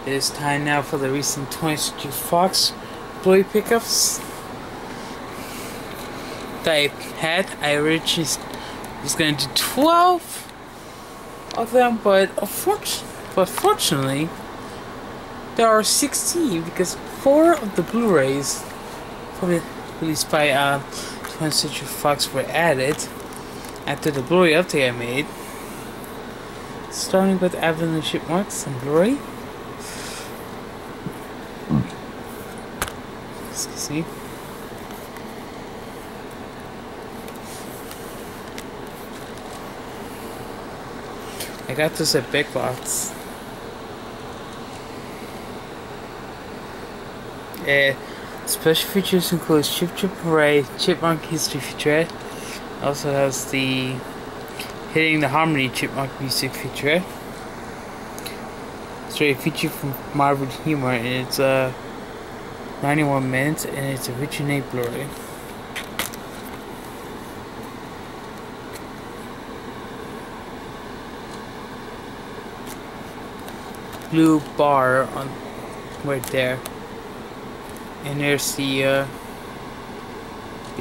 It is time now for the recent 20th Century Fox Blu-ray pickups that I had. I originally was going to do 12 of them, but fortunately there are 16 because 4 of the Blu-rays released by 20th Century Fox were added after the Blu-ray update I made. Starting with Alvin and the Chipmunks on Blu-ray. Excuse me. I got this at Big Lots. Special features include Chip Chip Hooray, Chipmunk History featurette. Also has the Hitting the Harmony Chipmunk music featurette. It's a feature from Marvel Humor, and it's 91 minutes, and it's a Originate Blu-ray. Blue bar on right there, and there's the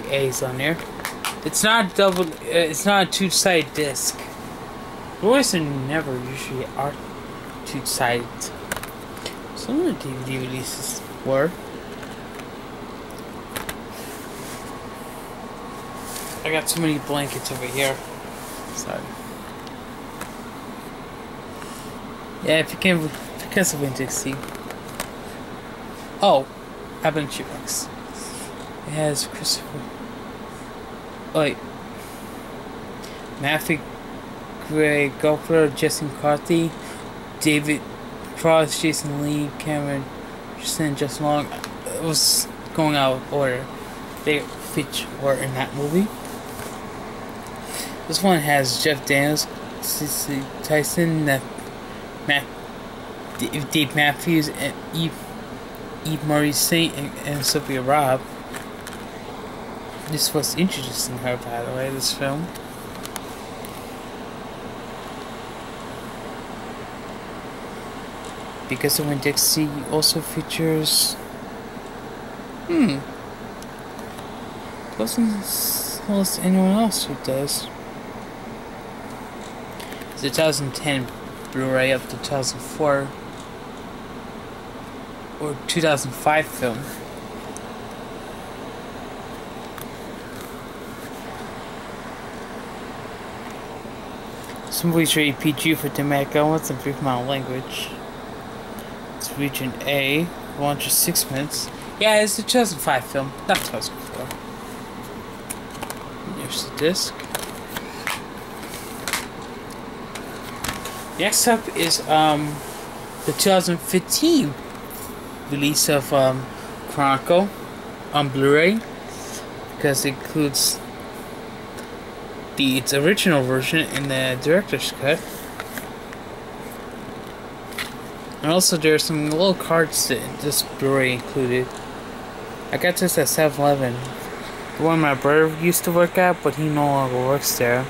A's on there. It's not double. It's not a two-sided disc. Blu-rays never usually are two-sided. Some of the DVD releases were. I got too many blankets over here. Sorry. Yeah, if you can, because of Indexy. Oh, Alvin and Chipmunks. It has Christopher. Oh, wait. Matthew Gray, Gopher, Jesse McCarthy, David Cross, Jason Lee, Cameron, Justin Long. It was going out of order. They were in that movie. This one has Jeff Daniels, Cicely Tyson, Dave Matthews, and Eve Marie Saint, and Sophia Robb. This was introducing her, by the way, this film. Because of when Dixie also features. Doesn't list anyone else who does. It's a 2010 Blu-ray up to 2004 or 2005 film. Some movies rated PG for thematic elements and brief amount of language. It's region A, 106 minutes. Yeah, it's a 2005 film, not 2004. There's the disc. Next up is the 2015 release of Chronicle on Blu-ray, because it includes its original version and the director's cut. And also there's some little cards that this Blu-ray included. I got this at 7-Eleven. The one my brother used to work at, but he no longer works there.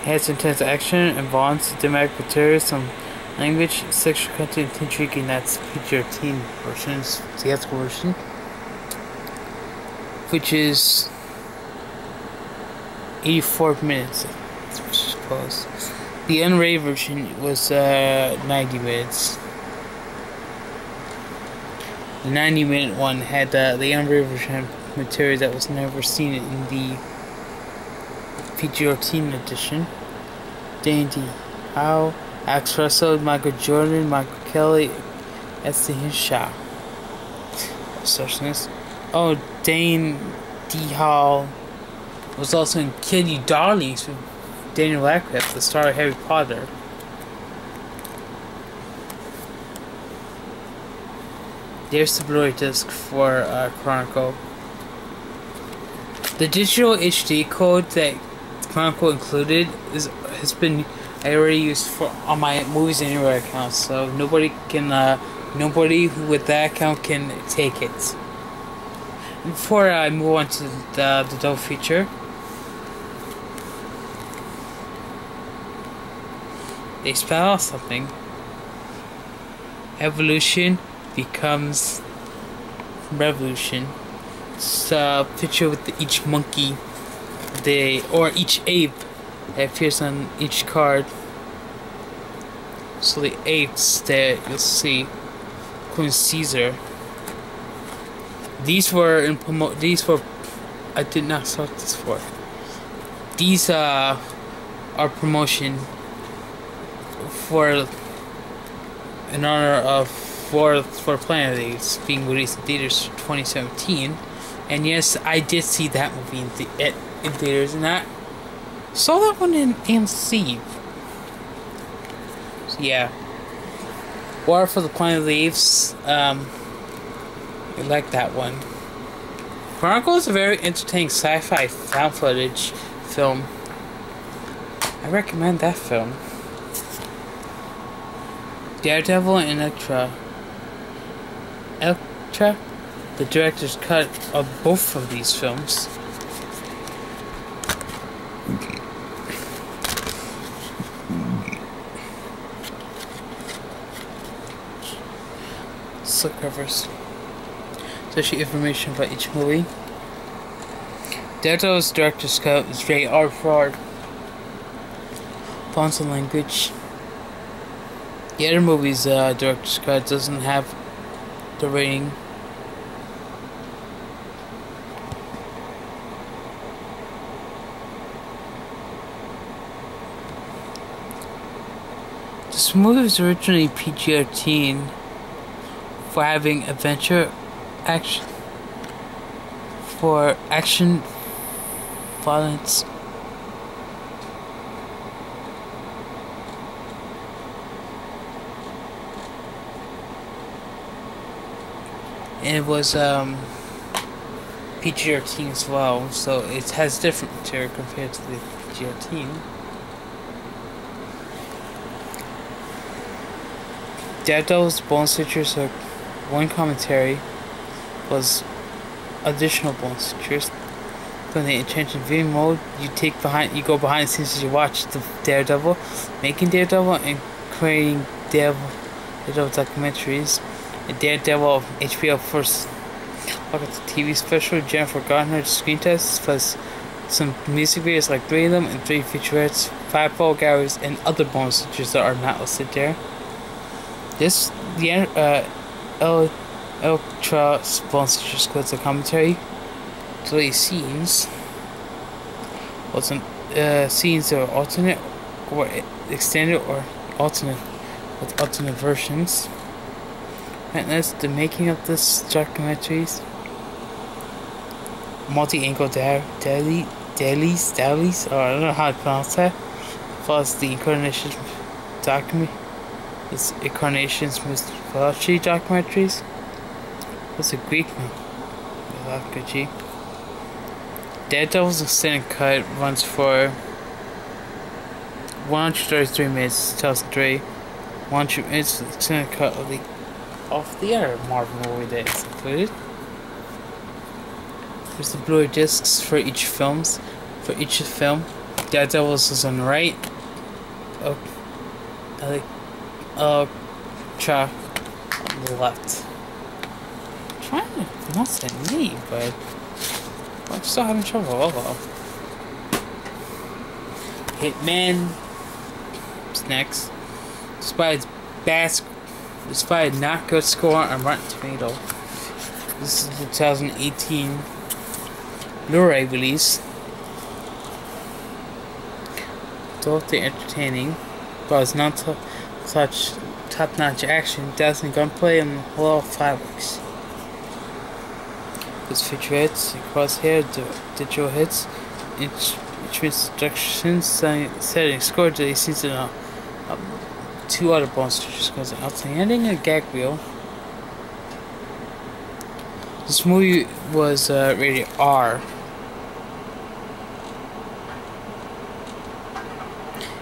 It has intense action and violence, thematic material, some language, sexual content, intrigue, and that's PG-13 version, theatrical version, which is 84 minutes, I suppose. The unrated version was 90 minutes. The 90-minute one had the unrated version material that was never seen in the PG-13 edition. Dandy Howe, Alex Russell, Michael Jordan, Michael Kelly, Esty Hinshaw. Suchness. Oh, Dane D. Hall was also in Kitty Darlings with Daniel Radcliffe, the star of Harry Potter. There's the Blu-ray disc for Chronicle. The digital HD code that Chronicle included has been already used for on my Movies Anywhere account, so nobody with that account can take it. Before I move on to the double feature, they spell out something. Evolution becomes revolution. It's a picture with each monkey, or each ape that appears on each card. So the apes that you'll see, including Caesar. These were I did not start this for. These are promotion in honor of for Planet of the Apes being released in theaters for 2017, and yes, I did see that movie in theaters, and I saw that one in AMC. So yeah, War for the Planet of the Apes. I like that one. Chronicle is a very entertaining sci-fi found footage film. I recommend that film. Daredevil and Elektra. The director's cut of both of these films. Slip covers. Especially information about each movie. Daredevil's director's cut is very R-rated. Fonts and language. The other movie's director's cut doesn't have the rating. This movie was originally PG-13 for having action, violence. And it was PG-13 as well, so it has different material compared to the PG-13. Daredevil's bonus features are one commentary was additional bonus features. From the intention viewing mode, you go behind the scenes as you watch the Daredevil, making Daredevil and creating Daredevil documentaries. And Daredevil HBO first look at the TV special, Jennifer Garner screen tests, plus some music videos, like 3 of them, and 3 featurettes, 5 photo galleries, and other bonus features that are not listed there. Elektra bonus features includes a commentary, delay scenes, scenes that are alternate or extended or alternate with alternate versions. And that's the making of this documentaries. Multi-angle dailies, or I don't know how to pronounce that. Plus the Incarnation document. It's Incarnation's mythology documentaries. What's a Greek mythology? Daredevil's extended cut runs for 133 minutes, 2003. 100 minutes extended cut of the other Marvel movie that is included. There's the Blu-ray discs for each film. Daredevil's is on the right. Elektra on the left. I'm trying to pronounce that name, but I'm still having trouble. Oh well. Hitman is next. Despite a not good score on Rotten Tomatoes. This is the 2018 Blu-ray release. Totally entertaining, but it's not such top-notch action, dazzling gunplay, and a lot of fireworks. This featurettes, crosshair, digital hits, instructions, setting score, delay scenes, and 2 other bonus features because outstanding and a gag reel. This movie was rated R.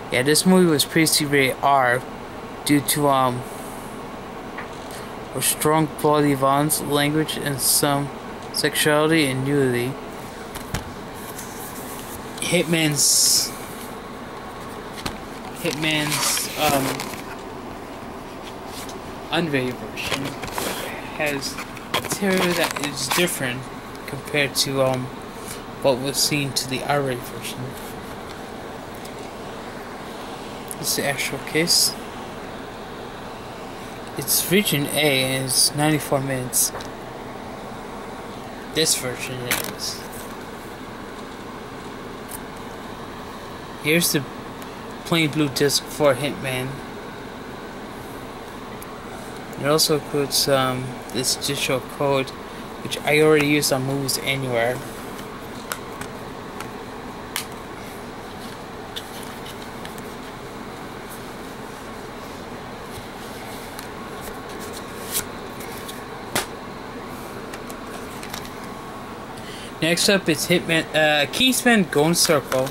Yeah, this movie was previously rated R due to a strong quality violence, language, and some sexuality, and nudity. Hitman's unrated version has material that is different compared to what was seen to the R-rated version. This is the actual case. It's region A and it's 94 minutes. This version is. Here's the plain blue disc for Hitman. It also includes this digital code, which I already used on Movies Anywhere. Next up is Hitman, Kingsman Golden Circle.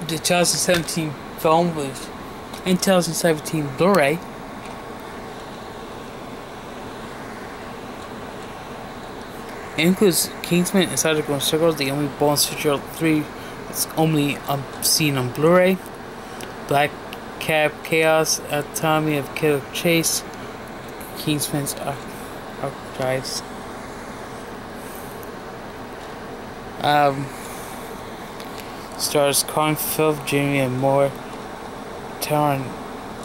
The 2017 film with 2017 Blu-ray. It includes Kingsman Inside the Golden Circle, the only bonus feature 3 that's only seen on Blu-ray. Black Cap Chaos, Anatomy of Killer Chase, Kingsman's Archives. Stars Colin Firth, Jamie Moore, Taron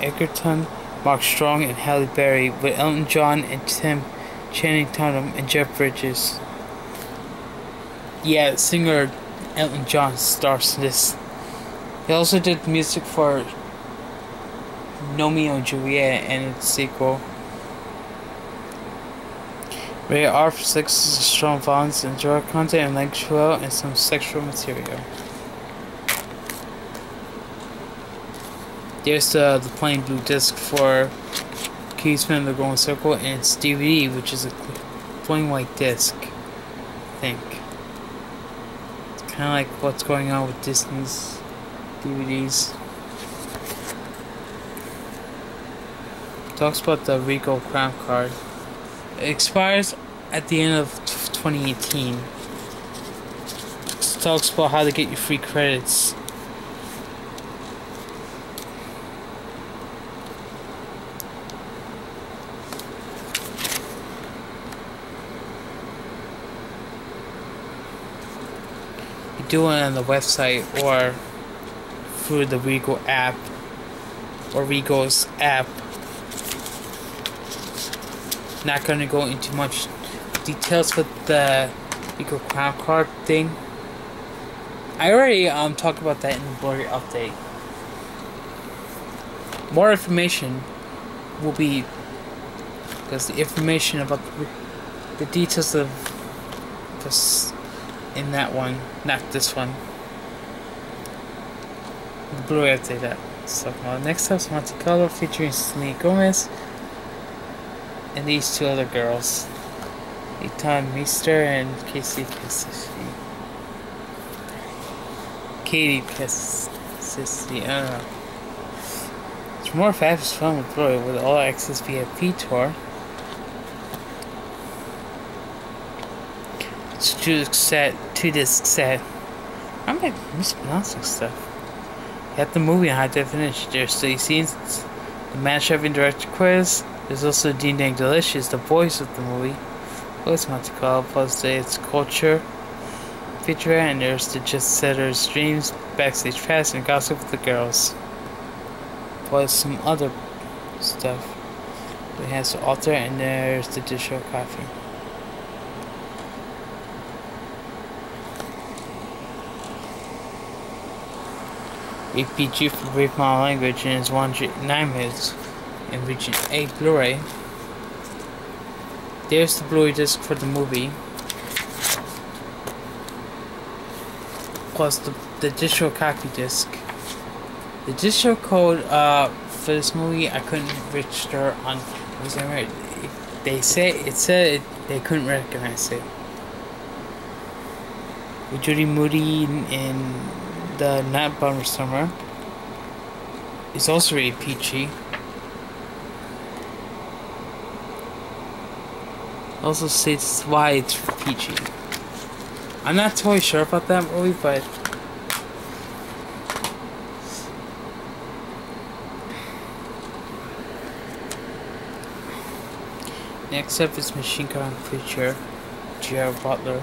Egerton, Mark Strong, and Halle Berry, with Elton John and Channing Tatum and Jeff Bridges. Yeah, singer Elton John stars in this. He also did music for Romeo and Juliet and its sequel. Rated R for sex, strong violence, and drug content, and language and some sexual material. There's the plain blue disc for Kingsman: The Golden Circle, and its DVD, which is a plain white disc, I think. It's kind of like what's going on with Disney's DVDs. Talks about the Regal Crown Card. It expires at the end of 2018. It talks about how to get your free credits. You do it on the website or through the Regal app or Regal's app. Not going to go into much details with the Regal Crown Card thing. I already talked about that in the Blu-ray update. More information will be, because the information about the details of this in that one, not this one. The Blu-ray update that. So next up is Monte Carlo featuring Selena Gomez and these two other girls, Eton Meester and Katie Pessisi, I don't know. It's more fabulous fun with Blu-ray with all access VIP tour. It's 2-disc set. I'm like mispronouncing stuff. You have the movie in high definition. There's 3 scenes. The mashup and director quiz. There's also Dean Dang Delicious, the voice of the movie. Plus Monte Carlo, plus its culture feature, and there's the Just Setters Dreams, Backstage Pass, and Gossip with the Girls. Plus some other stuff. It has the altar, and there's the digital copy. APG for Brief Model Language, and it's 109 minutes in region A Blu-ray. There's the Blu-ray disc for the movie, plus the digital copy disc. The digital code for this movie I couldn't register on. They said they couldn't recognize it. With Judy Moody in the Not Bummer Summer. It's also rated PG. Also states why it's PG. I'm not totally sure about that movie, but next up is Machine Gun Preacher, Gerard Butler.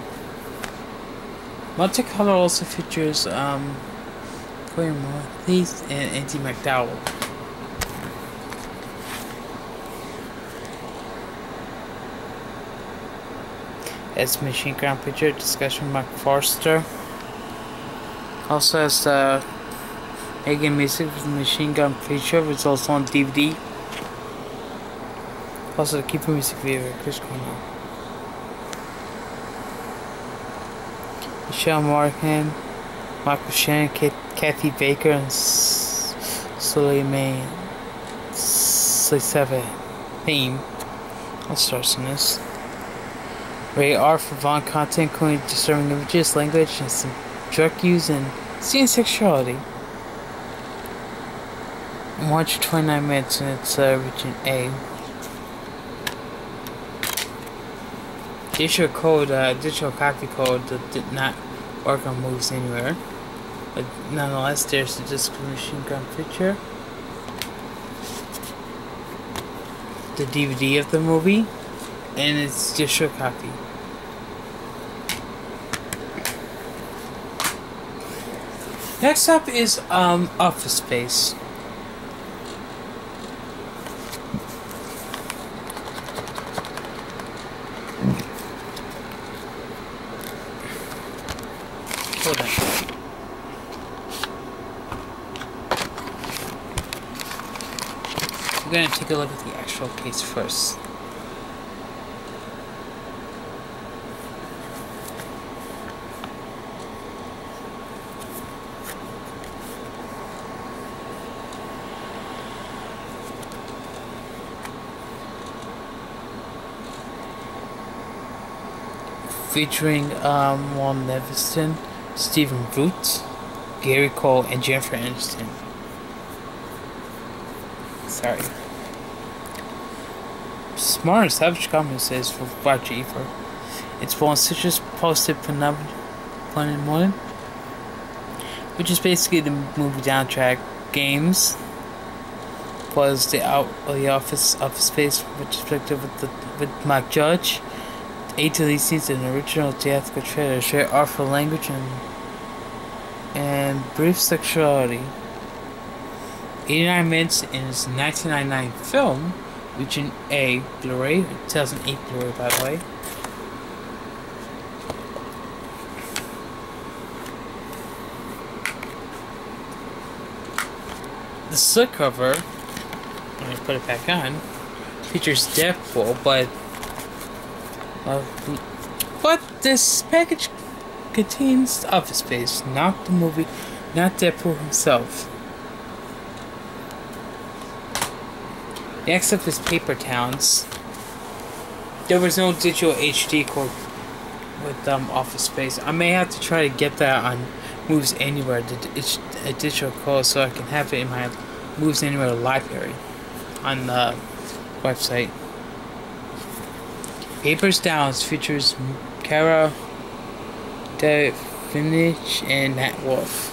Multicolor also features William Morris and Andy McDowell. As Machine Gun Preacher, discussion with Mark Forster. Also has the Megan Music with Machine Gun Preacher, which is also on DVD. Also the Keeper music video with Chris Cornell. Michelle Morgan, Michael Shannon, Kathy Baker, and Suleiman Sliseva theme. All stars in this. Rated R for violent content, including disturbing images, language, and some drug use and scene sexuality. 129 minutes, and it's region A. Digital copy code that did not work on Movies Anywhere. But nonetheless, there's the disc of Machine Gun Preacher. The DVD of the movie. And its digital copy. Next up is Office Space. Hold on. We're gonna take a look at the actual case first. Featuring Juan Levinson, Stephen Root, Gary Cole, and Jennifer Aniston. Sorry. Smart and Savage Comment says for Roger Ebert. It's one citrus posted Phenomenon, which is basically the movie soundtrack. Games was the Office Space retrospective with Mike Judge. 8 of these scenes in the original theatrical trailer share art for language and brief sexuality. 89 minutes in his 1999 film, region A Blu-ray, 2008 Blu-ray by the way. The slipcover, when I put it back on, features Deadpool, but this package contains Office Space, not the movie, not Deadpool himself. Next up is Paper Towns. There was no digital HD code with Office Space. I may have to try to get that on Movies Anywhere, a digital code, so I can have it in my Movies Anywhere library on the website. Papers Downs features Cara Delevingne and Nat Wolff.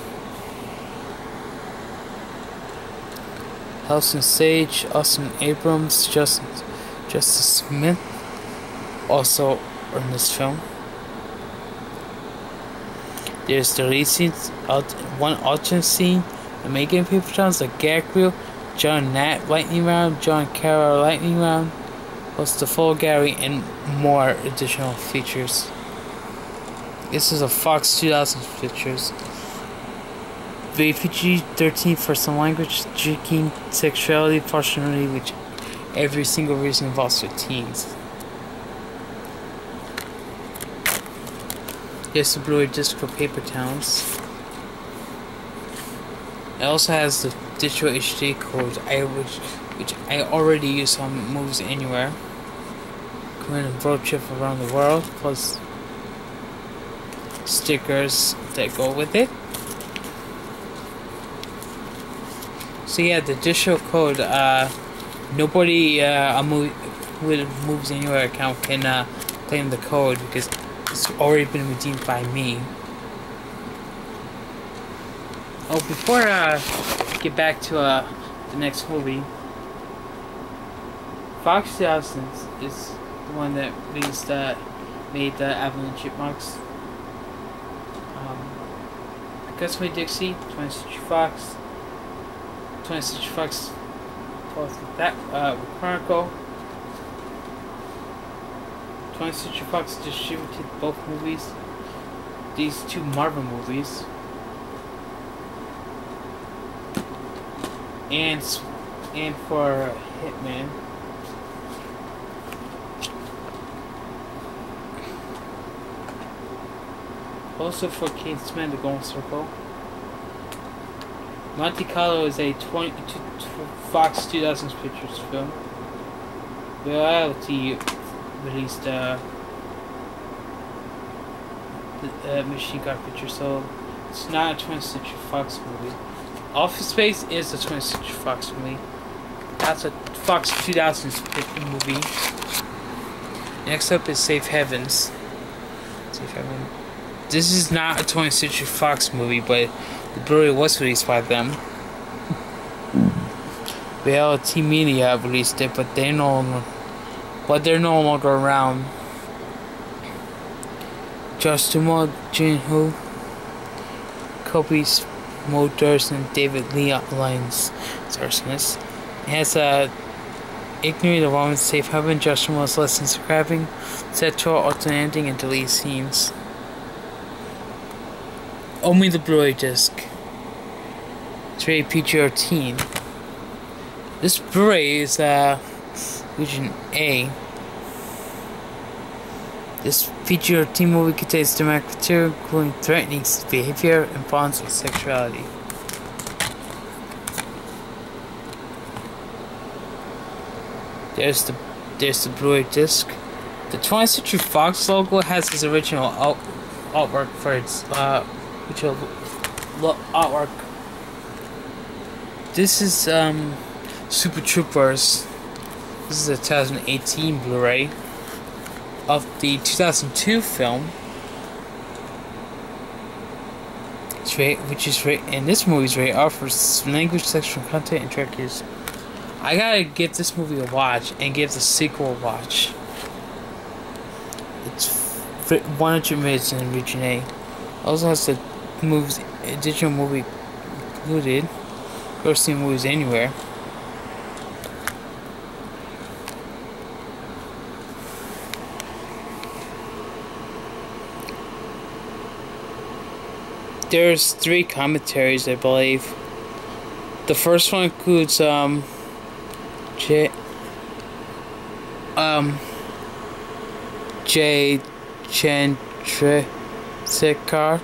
Helson Sage, Austin Abrams, Justice Smith, also in this film. There's the lead scenes, one alternate scene, the making Paper Towns, the gag reel, John Nat Lightning Round, John Cara Lightning Round, plus the full gallery and more additional features. This is a Fox 2000 features. PG-13 for some language, drinking, sexuality, partiality, which every single reason involves with teens. Here's the Blu-ray disc for Paper Towns. It also has the digital HD code, which I already use on Movies Anywhere. Going on a road trip around the world, plus stickers that go with it. So yeah, the digital code, with Movies Anywhere account can claim the code because it's already been redeemed by me. Oh, before I get back to the next movie, Fox 2000 is the one that made the Alvin and Chipmunks. Gus May Dixie, 20th Century Fox. 20th Century Fox follows that Chronicle. 20th Century Fox distributed both movies. These two Marvel movies. And for Hitman. Also for Kingsman: The Golden Circle. Monte Carlo is a Fox 2000 Pictures film. Reality released the Machine Gun Picture, so it's not a 20th Century Fox movie. Office Space is a 20th Century Fox movie. That's a Fox 2000 movie. Next up is Safe Heavens. Safe Heaven. This is not a 20th Century Fox movie, but the Blu-ray was released by them. Reality Media released it, but they're no longer around. Justin Jinhu, Kobe Motors, and David Lee Lyons stars in this. It has Ignorant the Woman's Safe Heaven, Justin was lessons in grabbing, set to alternate ending, and delete scenes. Only the Blu-ray disc. It's rated PG-13. This Blu-ray is Region A. This PG-13 movie contains dramatic material including threatening behavior and bonds with sexuality. There's the Blu-ray disc. The 20th Century Fox logo has its original artwork for its artwork. This is Super Troopers. This is a 2018 Blu-ray of the 2002 film, which is and this movie's rated R for language, sexual content, and characters. I gotta give this movie a watch and give the sequel a watch. It's 100 minutes in Region A. Also has the digital movie included. Go see Movies Anywhere. There's 3 commentaries, I believe. The first one includes Jay Chandrasekhar,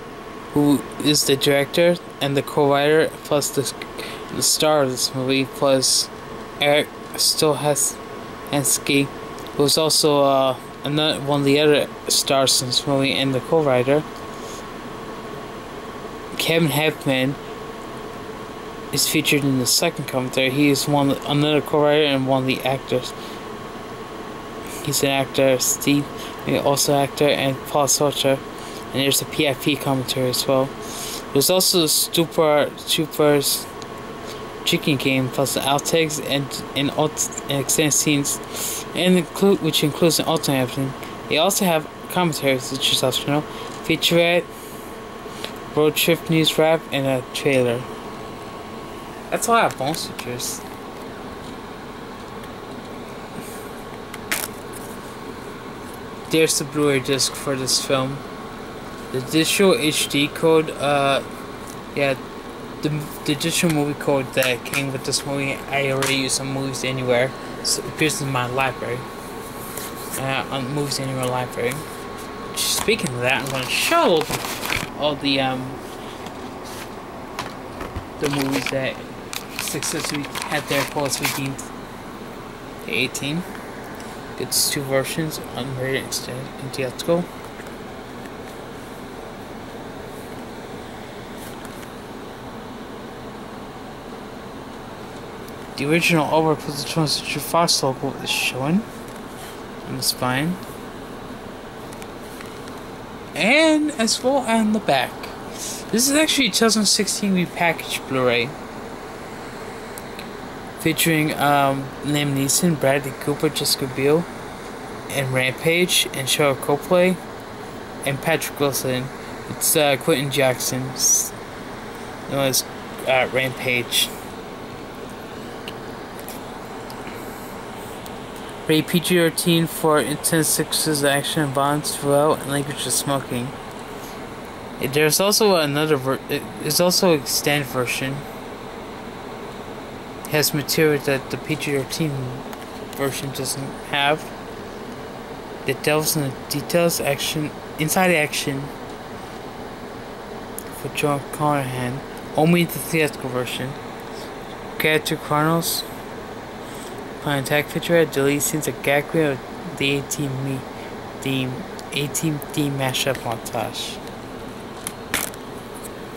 who is the director and the co-writer, plus the star of this movie, plus Eric Stolhansky, who is also one of the other stars in this movie and the co-writer. Kevin Hefman is featured in the second commentary. He is another co-writer and one of the actors. He's an actor. Steve, also actor, and Paul Socha. And there's a PIP commentary as well. There's also the Supers Chicken Game plus the outtakes and extended scenes, which includes an alternate everything. They also have commentaries, which is optional, featurette, road trip news wrap, and a trailer. That's a lot of bonus features. There's the Blu-ray disc for this film. The digital HD code, the digital movie code that came with this movie, I already used on Movies Anywhere. So it appears in my library. On Movies Anywhere library. Speaking of that, I'm going to show all the movies that successfully had their codes redeemed. The 18. It's 2 versions, unrated, extended, and theatrical. The original artwork with the 20th Century Fox logo is shown. on the spine, and as well on the back. This is actually a 2016 repackaged Blu-ray featuring Liam Neeson, Bradley Cooper, Jessica Biel, and Rampage, and Cheryl Copley, and Patrick Wilson. It's Quentin Jackson, known as Rampage. Rated PG-13 for intense sexes, action, and violence throughout, and language of smoking. There's also there's also an extended version. It has material that the PG-13 version doesn't have. It delves into details, inside action for John Carnahan, only the theatrical version. Character chronicles, plan attack feature, delete scenes, a gag reel of the A-Team theme mashup montage.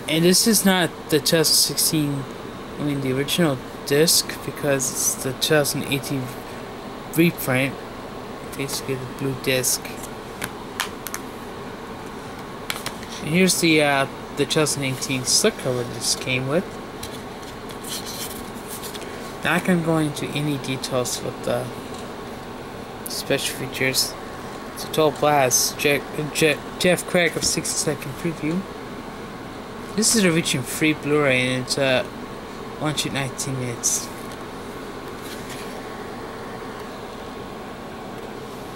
And this is not the 2016, the original disc, because it's the 2018 reprint, basically the blue disc. And here's the 2018 slipcover this came with. Not gonna go into any details with the special features. It's a total blast. Jeff Craig of 60-second preview. This is a region free Blu-ray, and it's 119 minutes.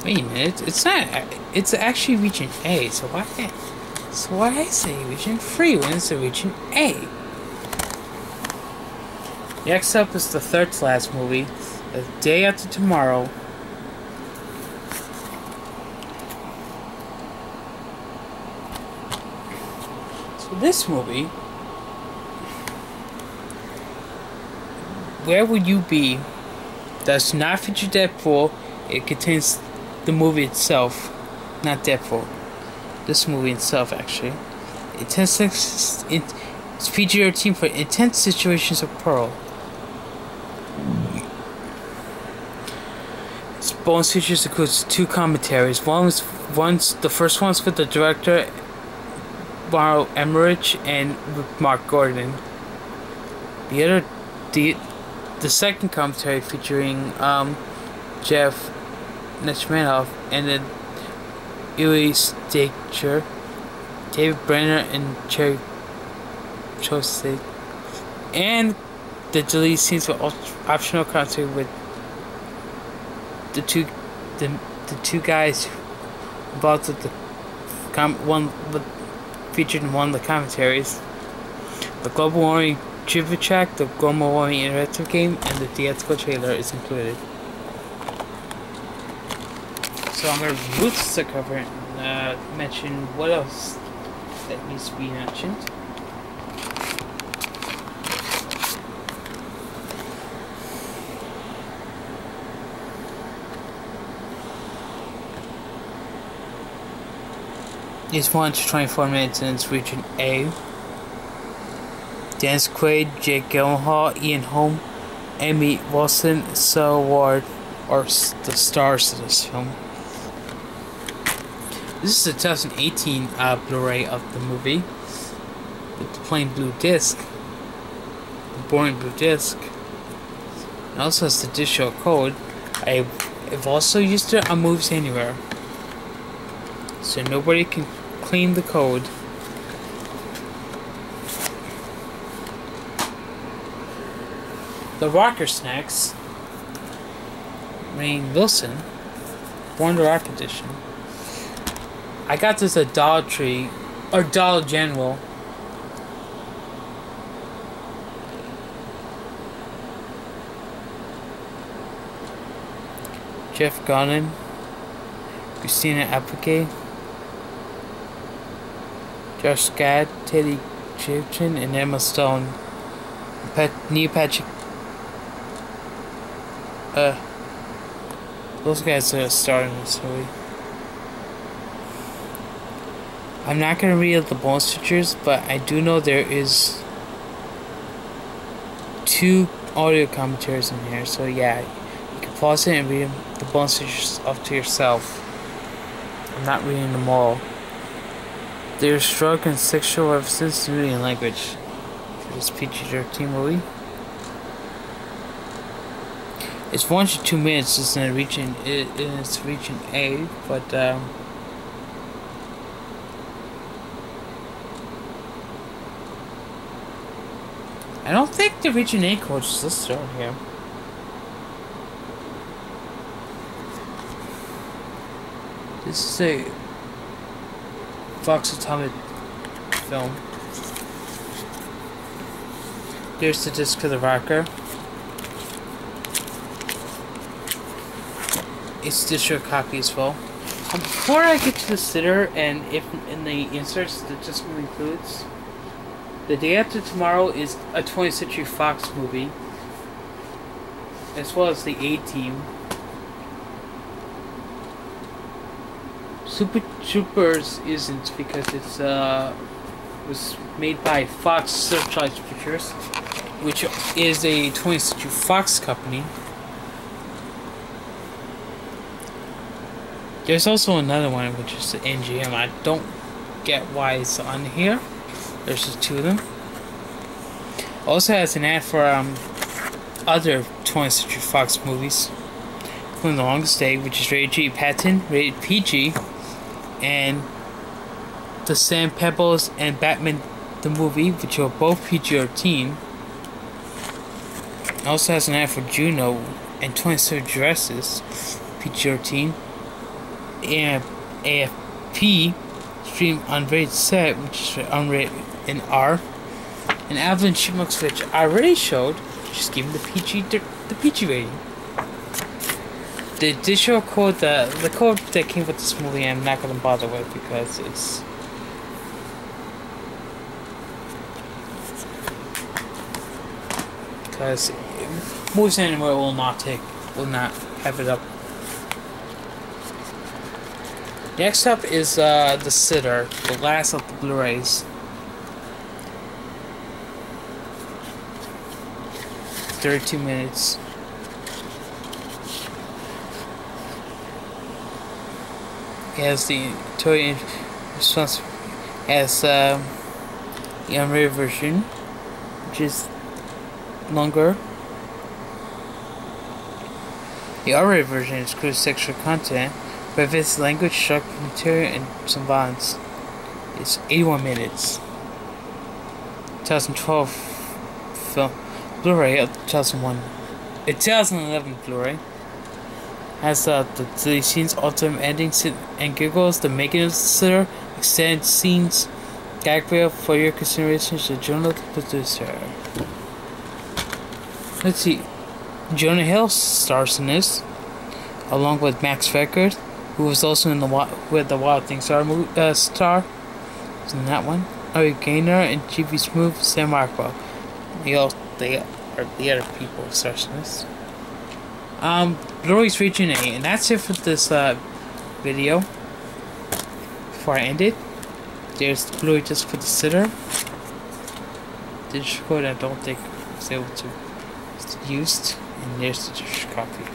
Wait a minute, it's not. It's actually region A. So why I say region free when it's a region A? Next up is the third to last movie, The Day After Tomorrow. So this movie, Where Would You Be, does not feature Deadpool. It contains the movie itself, not Deadpool. This movie itself, actually. It's PG-13 for intense situations of peril. Its bonus features includes 2 commentaries. The first one's with the director Mauro Emmerich and Mark Gordon. The second commentary featuring Jeff Nechmanoff and then Eli Stacher, David Brenner, and Cherry Chosik, and the deleted scenes for optional commentary with the two guys involved with featured in one of the commentaries. The global warming trivia track, the global warming interactive game, and the theatrical trailer is included. So I'm going to remove the cover and mention what else that needs to be mentioned. It's 1 to 24 minutes and it's region A. Dennis Quaid, Jake Gyllenhaal, Ian Holm, Amy Wilson, Sarah Ward are the stars of this film. This is a 2018 Blu-ray of the movie with the plain blue disc, the boring blue disc. It also has the digital code. I've also used it on Movies Anywhere, so nobody can claim the code. The Rocker Snacks, Rainn Wilson, Born to Rock edition. I got this at Dollar Tree, or Dollar General. Jeff Garlin, Christina Applegate, Josh Gad, Teddy Chapin, and Emma Stone. Neil Patrick. Those guys are starring this movie. I'm not gonna read out the bonus features, but I do know there is 2 audio commentaries in here. So yeah, you can pause it and read the bonus features up to yourself. I'm not reading them all. There's drug and sexual references, nudity, and language. This PG-13 movie. It's 102 minutes. It's reaching A, but I don't think the region A code is listed on here. This is a Fox Atomic film. Here's the disc of the rocker. It's digital copy as well. Before I get to the sitter, and if in the inserts the disc includes, The Day After Tomorrow is a 20th Century Fox movie, as well as the A-Team. Super Troopers isn't because it's was made by Fox Searchlight Pictures, which is a 20th Century Fox company. There's also another one, which is the NGM. I don't get why it's on here. There's just two of them. Also has an ad for other 20th Century Fox movies, including The Longest Day, which is rated G, Patton, rated PG, and The Sand Pebbles and Batman the Movie, which are both PG-13. Also has an ad for Juno and 20th Century Dresses, PG-13. And AFP Stream Unrated Set, which is unrated in R. And Alvin Chipmunks, which I already showed, just give him the PG rating. The additional code, the code that came with this movie, I'm not gonna bother with because it's movies anywhere will not have it up. Next up is The Sitter, the last of the Blu-rays. 32 minutes. It has the Toy response as the unrated version, which is longer. The R-rated version includes sexual content, but if it's language, sharp material, and some violence, it's 81 minutes. 2012 film Blu-ray of 2011 Blu-ray has the deleted scenes, ultimate endings, and giggles, the making of the sitter, extended scenes, gag reel for your consideration to Jonah the producer. Let's see. Jonah Hill stars in this, along with Max Record, who was also in the Wild Things star. Was in that one. Ari Gaynor and G.V. Smooth, Sam Rockwell. They are the other people stars in this. Blu-ray's Region A, and that's it for this video. Before I end it, there's the Blu-ray disc for The Sitter. Digital code I don't think I was able to used, and there's the digital copy.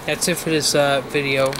That's it for this video.